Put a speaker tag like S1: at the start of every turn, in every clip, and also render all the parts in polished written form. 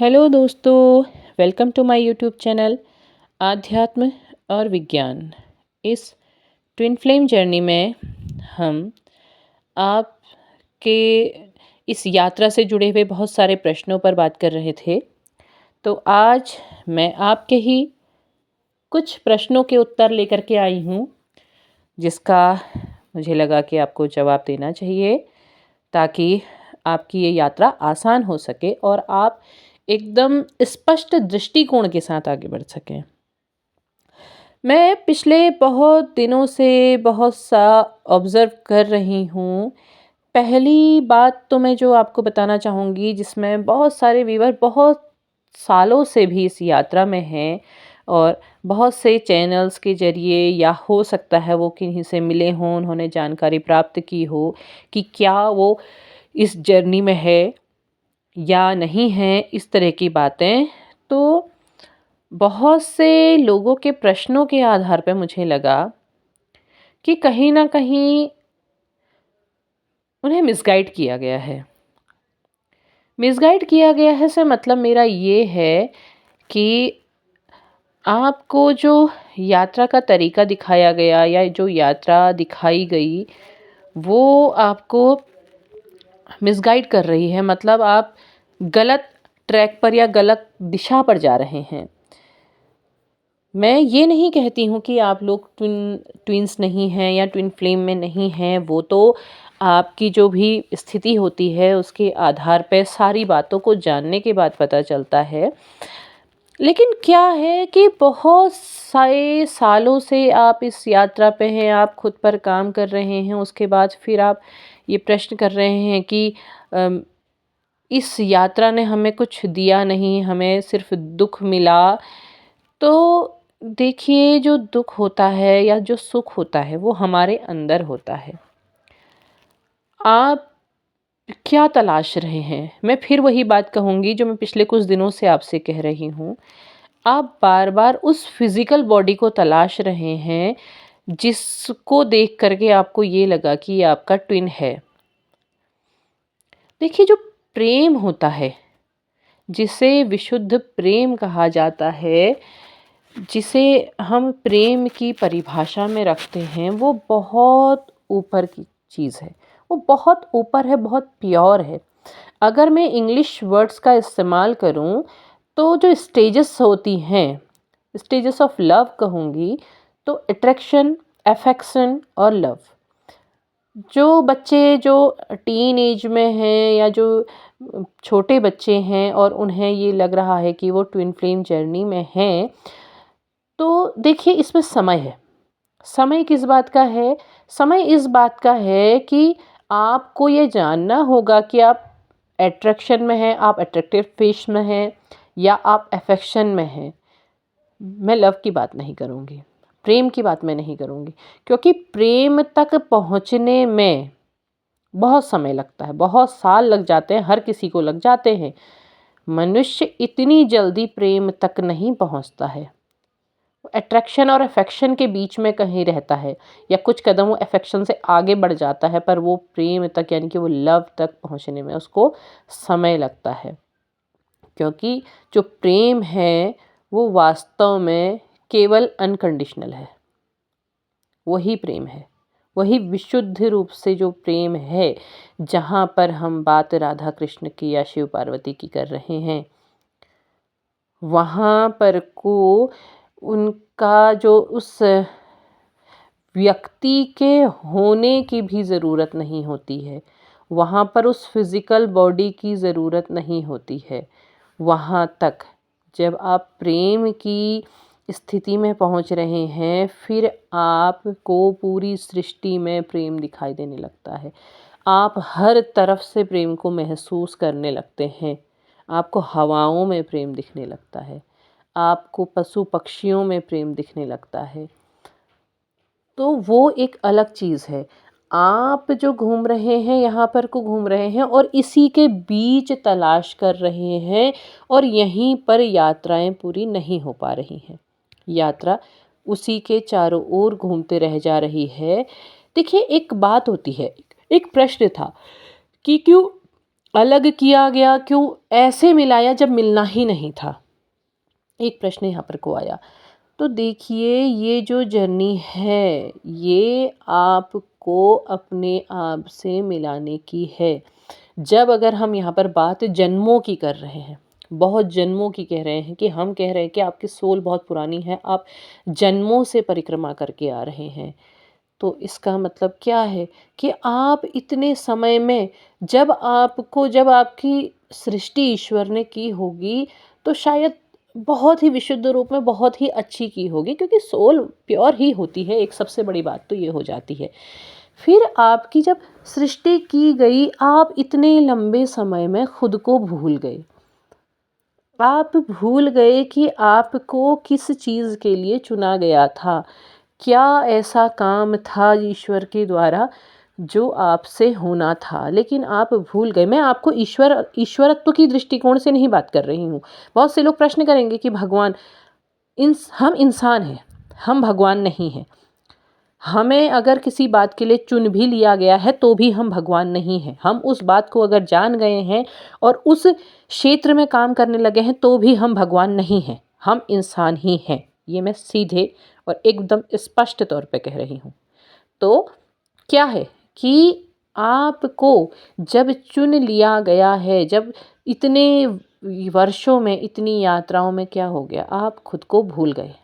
S1: Hello दोस्तों, welcome to my YouTube channel आध्यात्म और विज्ञान। इस ट्विन फ्लेम जर्नी में हम आपके इस यात्रा से जुड़े हुए बहुत सारे प्रश्नों पर बात कर रहे थे। तो आज मैं आपके ही कुछ प्रश्नों के उत्तर लेकर के आई हूँ, जिसका मुझे लगा कि आपको जवाब देना चाहिए ताकि आपकी ये यात्रा आसान हो सके और आप एकदम स्पष्ट दृष्टिकोण के साथ आगे बढ़ सकें। मैं पिछले बहुत दिनों से बहुत सा ऑब्ज़र्व कर रही हूँ। पहली बात तो मैं जो आपको बताना चाहूँगी, जिसमें बहुत सारे व्यूअर बहुत सालों से भी इस यात्रा में हैं और बहुत से चैनल्स के ज़रिए या हो सकता है वो किन्हीं से मिले हों, उन्होंने जानकारी प्राप्त की हो कि क्या वो इस जर्नी में है या नहीं है, इस तरह की बातें। तो बहुत से लोगों के प्रश्नों के आधार पे मुझे लगा कि कहीं न कहीं उन्हें मिसगाइड किया गया है। मिसगाइड किया गया है से मतलब मेरा ये है कि आपको जो यात्रा का तरीका दिखाया गया या जो यात्रा दिखाई गई, वो आपको मिसगाइड कर रही है। मतलब आप गलत ट्रैक पर या गलत दिशा पर जा रहे हैं। मैं ये नहीं कहती हूँ कि आप लोग ट्विन्स नहीं हैं या ट्विन फ्लेम में नहीं हैं। वो तो आपकी जो भी स्थिति होती है उसके आधार पे सारी बातों को जानने के बाद पता चलता है। लेकिन क्या है कि बहुत सारे सालों से आप इस यात्रा पे हैं, आप खुद पर काम कर रहे हैं, उसके बाद फिर आप ये प्रश्न कर रहे हैं कि अम, इस यात्रा ने हमें कुछ दिया नहीं, हमें सिर्फ दुख मिला। तो देखिए, जो दुख होता है या जो सुख होता है वो हमारे अंदर होता है। आप क्या तलाश रहे हैं? मैं फिर वही बात कहूँगी जो मैं पिछले कुछ दिनों से आपसे कह रही हूँ। आप बार-बार उस फिज़िकल बॉडी को तलाश रहे हैं, जिसको देख कर के आपको ये लगा कि ये आपका ट्विन है। देखिए, जो प्रेम होता है, जिसे विशुद्ध प्रेम कहा जाता है, जिसे हम प्रेम की परिभाषा में रखते हैं, वो बहुत ऊपर की चीज़ है। वो बहुत ऊपर है, बहुत प्योर है। अगर मैं इंग्लिश वर्ड्स का इस्तेमाल करूँ, तो जो स्टेजेस होती हैं, स्टेजेस ऑफ लव कहूँगी, तो अट्रैक्शन, अफेक्शन और लव। जो बच्चे जो टीन एज में हैं या जो छोटे बच्चे हैं और उन्हें ये लग रहा है कि वो ट्विन फ्लेम जर्नी में हैं, तो देखिए, इसमें समय है। समय किस बात का है? समय इस बात का है कि आपको ये जानना होगा कि आप अट्रैक्शन में हैं, आप अट्रैक्टिव फेस में हैं या आप अफेक्शन में हैं। मैं लव की बात नहीं करूँगी, प्रेम की बात मैं नहीं करूँगी, क्योंकि प्रेम तक पहुँचने में बहुत समय लगता है, बहुत साल लग जाते हैं, हर किसी को लग जाते हैं। मनुष्य इतनी जल्दी प्रेम तक नहीं पहुँचता है। अट्रैक्शन और अफेक्शन के बीच में कहीं रहता है या कुछ कदम वो अफेक्शन से आगे बढ़ जाता है, पर वो प्रेम तक यानी कि वो लव तक पहुँचने में उसको समय लगता है। क्योंकि जो प्रेम है वो वास्तव में केवल अनकंडीशनल है। वही प्रेम है, वही विशुद्ध रूप से जो प्रेम है, जहाँ पर हम बात राधा कृष्ण की या शिव पार्वती की कर रहे हैं, वहाँ पर को उनका जो उस व्यक्ति के होने की भी ज़रूरत नहीं होती है। वहाँ पर उस फिज़िकल बॉडी की ज़रूरत नहीं होती है। वहाँ तक जब आप प्रेम की स्थिति में पहुँच रहे हैं, फिर आपको पूरी सृष्टि में प्रेम दिखाई देने लगता है। आप हर तरफ से प्रेम को महसूस करने लगते हैं। आपको हवाओं में प्रेम दिखने लगता है। आपको पशु पक्षियों में प्रेम दिखने लगता है। तो वो एक अलग चीज़ है। आप जो घूम रहे हैं, यहाँ पर को घूम रहे हैं और इसी के बीच तलाश कर रहे हैं और यहीं पर यात्राएं पूरी नहीं हो पा रही हैं। यात्रा उसी के चारों ओर घूमते रह जा रही है। देखिए, एक बात होती है, एक प्रश्न था कि क्यों अलग किया गया, क्यों ऐसे मिलाया जब मिलना ही नहीं था? एक प्रश्न यहाँ पर को आया। तो देखिए, ये जो जर्नी है ये आपको अपने आप से मिलाने की है। जब अगर हम यहाँ पर बात जन्मों की कर रहे हैं, बहुत जन्मों की कह रहे हैं, कि हम कह रहे हैं कि आपकी सोल बहुत पुरानी है, आप जन्मों से परिक्रमा करके आ रहे हैं, तो इसका मतलब क्या है कि आप इतने समय में, जब आपकी सृष्टि ईश्वर ने की होगी, तो शायद बहुत ही विशुद्ध रूप में बहुत ही अच्छी की होगी, क्योंकि सोल प्योर ही होती है। एक सबसे बड़ी बात तो ये हो जाती है। फिर आपकी जब सृष्टि की गई, आप इतने लंबे समय में खुद को भूल गए। आप भूल गए कि आपको किस चीज़ के लिए चुना गया था। क्या ऐसा काम था ईश्वर के द्वारा जो आपसे होना था, लेकिन आप भूल गए। मैं आपको ईश्वरत्व की दृष्टिकोण से नहीं बात कर रही हूँ। बहुत से लोग प्रश्न करेंगे कि भगवान, हम इंसान हैं, हम भगवान नहीं हैं। हमें अगर किसी बात के लिए चुन भी लिया गया है तो भी हम भगवान नहीं हैं। हम उस बात को अगर जान गए हैं और उस क्षेत्र में काम करने लगे हैं तो भी हम भगवान नहीं हैं, हम इंसान ही हैं। ये मैं सीधे और एकदम स्पष्ट तौर पे कह रही हूँ। तो क्या है कि आपको जब चुन लिया गया है, जब इतने वर्षों में, इतनी यात्राओं में क्या हो गया, आप खुद को भूल गए।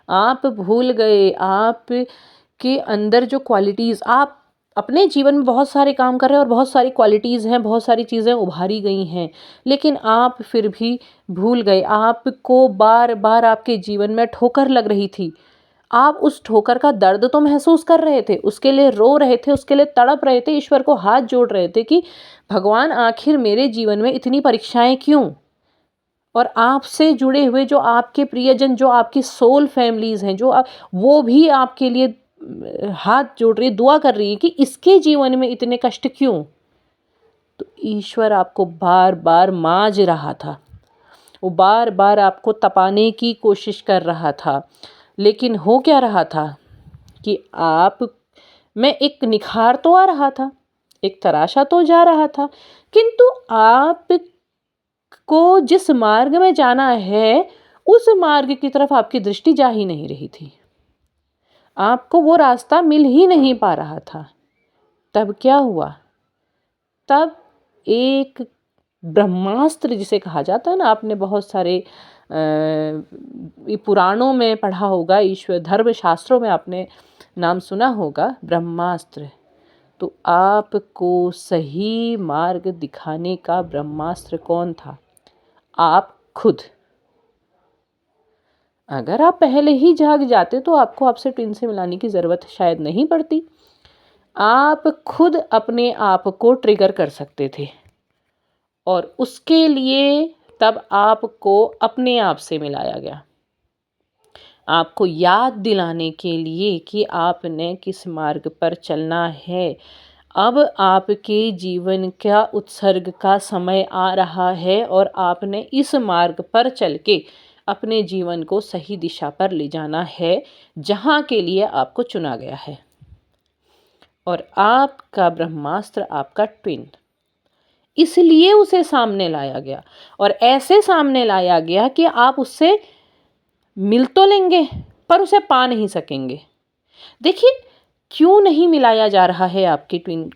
S1: आप भूल गए आप के अंदर जो क्वालिटीज़, आप अपने जीवन में बहुत सारे काम कर रहे हैं और बहुत सारी क्वालिटीज़ हैं, बहुत सारी चीज़ें उभारी गई हैं, लेकिन आप फिर भी भूल गए। आपको बार बार आपके जीवन में ठोकर लग रही थी, आप उस ठोकर का दर्द तो महसूस कर रहे थे, उसके लिए रो रहे थे, उसके लिए तड़प रहे थे, ईश्वर को हाथ जोड़ रहे थे कि भगवान आखिर मेरे जीवन में इतनी परीक्षाएं क्यों। और आपसे जुड़े हुए जो आपके प्रियजन, जो आपकी सोल फैमिलीज़ हैं, वो भी आपके लिए हाथ जोड़ रही, दुआ कर रही है कि इसके जीवन में इतने कष्ट क्यों। तो ईश्वर आपको बार बार मांझ रहा था, वो बार बार आपको तपाने की कोशिश कर रहा था, लेकिन हो क्या रहा था कि आप में एक निखार तो आ रहा था, एक तराशा तो जा रहा था, किंतु आप को जिस मार्ग में जाना है उस मार्ग की तरफ आपकी दृष्टि जा ही नहीं रही थी। आपको वो रास्ता मिल ही नहीं पा रहा था। तब क्या हुआ? तब एक ब्रह्मास्त्र जिसे कहा जाता है ना, आपने बहुत सारे पुराणों में पढ़ा होगा, ईश्वर धर्म शास्त्रों में आपने नाम सुना होगा, ब्रह्मास्त्र। तो आपको सही मार्ग दिखाने का ब्रह्मास्त्र कौन था? आप खुद। अगर आप पहले ही जाग जाते तो आपको आपसे ट्विन से मिलाने की ज़रूरत शायद नहीं पड़ती। आप खुद अपने आप को ट्रिगर कर सकते थे, और उसके लिए तब आपको अपने आप से मिलाया गया। आपको याद दिलाने के लिए कि आपने किस मार्ग पर चलना है। अब आपके जीवन का उत्सर्ग का समय आ रहा है और आपने इस मार्ग पर चल के अपने जीवन को सही दिशा पर ले जाना है, जहाँ के लिए आपको चुना गया है। और आपका ब्रह्मास्त्र, आपका ट्विन, इसलिए उसे सामने लाया गया, और ऐसे सामने लाया गया कि आप उससे मिल तो लेंगे पर उसे पा नहीं सकेंगे। देखिए, क्यों नहीं मिलाया जा रहा है आपके ट्विन,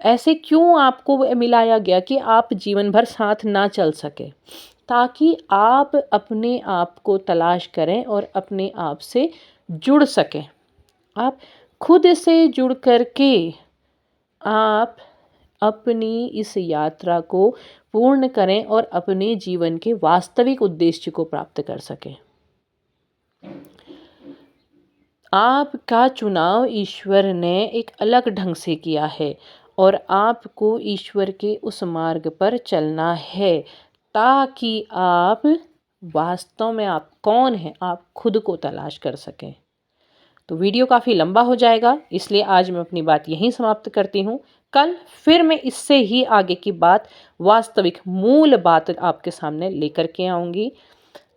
S1: ऐसे क्यों आपको मिलाया गया कि आप जीवन भर साथ ना चल सके, ताकि आप अपने आप को तलाश करें और अपने आप से जुड़ सकें। आप खुद से जुड़ कर के आप अपनी इस यात्रा को पूर्ण करें और अपने जीवन के वास्तविक उद्देश्य को प्राप्त कर सकें। आपका चुनाव ईश्वर ने एक अलग ढंग से किया है, और आपको ईश्वर के उस मार्ग पर चलना है, ताकि आप वास्तव में आप कौन हैं, आप खुद को तलाश कर सकें। तो वीडियो काफ़ी लंबा हो जाएगा, इसलिए आज मैं अपनी बात यहीं समाप्त करती हूँ। कल फिर मैं इससे ही आगे की बात, वास्तविक मूल बात आपके सामने लेकर के आऊँगी।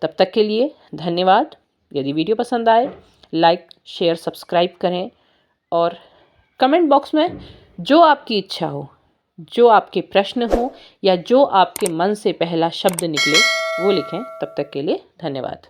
S1: तब तक के लिए धन्यवाद। यदि वीडियो पसंद आए, लाइक, शेयर, सब्सक्राइब करें, और कमेंट बॉक्स में जो आपकी इच्छा हो जो आपके प्रश्न हो या जो आपके मन से पहला शब्द निकले वो लिखें। तब तक के लिए धन्यवाद।